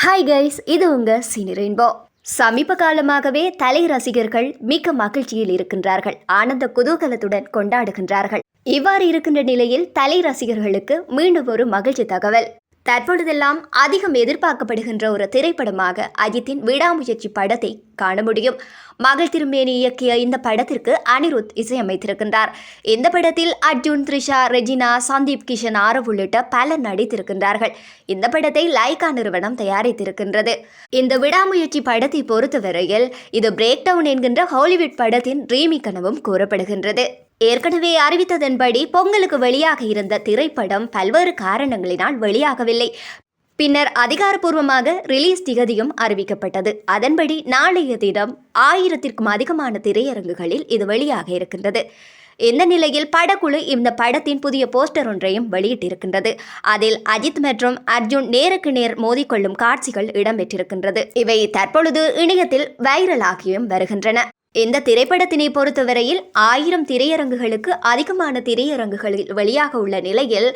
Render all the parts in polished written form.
Hi guys, இது உங்க cine rainbow. சமீப காலமாகவே தலை ரசிகர்கள் மிக்க மகிழ்ச்சியில் இருக்கின்றார்கள், ஆனந்த குதூகலத்துடன் கொண்டாடுகின்றார்கள். இவ்வாறு இருக்கின்ற நிலையில் தலை ரசிகர்களுக்கு மீண்டும் ஒரு மகிழ்ச்சி தகவல். தற்பொழுதெல்லாம் அதிகம் எதிர்பார்க்கப்படுகின்ற ஒரு திரைப்படமாக அஜித்தின் விடாமுயற்சி படத்தை காண முடியும். மகள் திருமேனி இயக்கிய இந்த படத்திற்கு அனிருத் இசையமைத்திருக்கின்றார். இந்த படத்தில் அர்ஜுன், த்ரிஷா, ரெஜினா, சந்தீப் கிஷன், ஆரவ் உள்ளிட்ட பலர் நடித்திருக்கின்றார்கள். இந்த படத்தை லைகா நிறுவனம் தயாரித்திருக்கின்றது. இந்த விடாமுயற்சி படத்தை பொறுத்தவரையில் இது பிரேக் டவுன் என்கின்ற ஹாலிவுட் படத்தின் ரீமேக் எனவும் கூறப்படுகின்றது. ஏற்கனவே அறிவித்ததன்படி பொங்கலுக்கு வெளியாக இருந்த திரைப்படம் பல்வேறு காரணங்களினால் வெளியாகவில்லை. பின்னர் அதிகாரப்பூர்வமாக ரிலீஸ் திகதியும் அறிவிக்கப்பட்டது. அதன்படி நாளைய தினம் 1000க்கும் அதிகமான திரையரங்குகளில் இது வெளியாக இருக்கின்றது. இந்த நிலையில் படக்குழு இந்த படத்தின் புதிய போஸ்டர் ஒன்றையும் வெளியிட்டிருக்கின்றது. அதில் அஜித் மற்றும் அர்ஜுன் நேருக்கு நேர் மோதிக்கொள்ளும் காட்சிகள் இடம்பெற்றிருக்கின்றது. இவை தற்பொழுது இணையத்தில் வைரலாகியும் வருகின்றன. இந்த திரைப்படத்தினை பொறுத்தவரையில் 1000 திரையரங்குகளுக்கு அதிகமான திரையரங்குகளில் வெளியாக உள்ள நிலையில்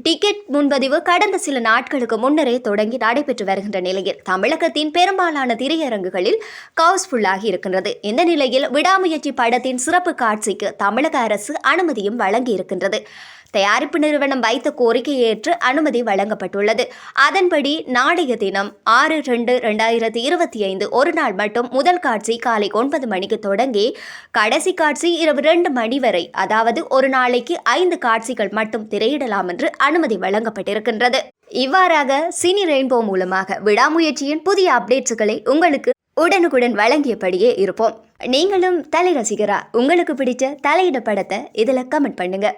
டிக்கெட் முன்பதிவு கடந்த சில நாட்களுக்கு முன்னரே தொடங்கி நடைபெற்று வருகின்ற நிலையில் தமிழகத்தின் பெரும்பாலான திரையரங்குகளில் ஹவுஸ்ஃபுல்லாகி இருக்கின்றது. இந்த நிலையில் விடாமுயற்சி படத்தின் சிறப்பு காட்சிக்கு தமிழக அரசு அனுமதியும் வழங்கி இருக்கின்றது. தயாரிப்பு நிறுவனம் வைத்த கோரிக்கையை ஏற்று அனுமதி வழங்கப்பட்டுள்ளது. அதன்படி நாளைய தினம் 6/2/2025 ஒரு நாள் மட்டும் முதல் காட்சி காலை 9 மணிக்கு தொடங்கி கடைசி காட்சி இரவு 2 மணி வரை, அதாவது ஒரு நாளைக்கு 5 காட்சிகள் மட்டும் திரையிடலாம் என்று அனுமதி வழங்கப்பட்டிருக்கின்றது. இவ்வாறாக சினி ரெயின்போ மூலமாக விடாமுயற்சியின் புதிய அப்டேட்ஸ்களை உங்களுக்கு உடனுக்குடன் வழங்கியபடியே இருப்போம். நீங்களும் தலை ரசிகரா? உங்களுக்கு பிடிச்ச தலையிட படத்தை இதில் கமெண்ட் பண்ணுங்க.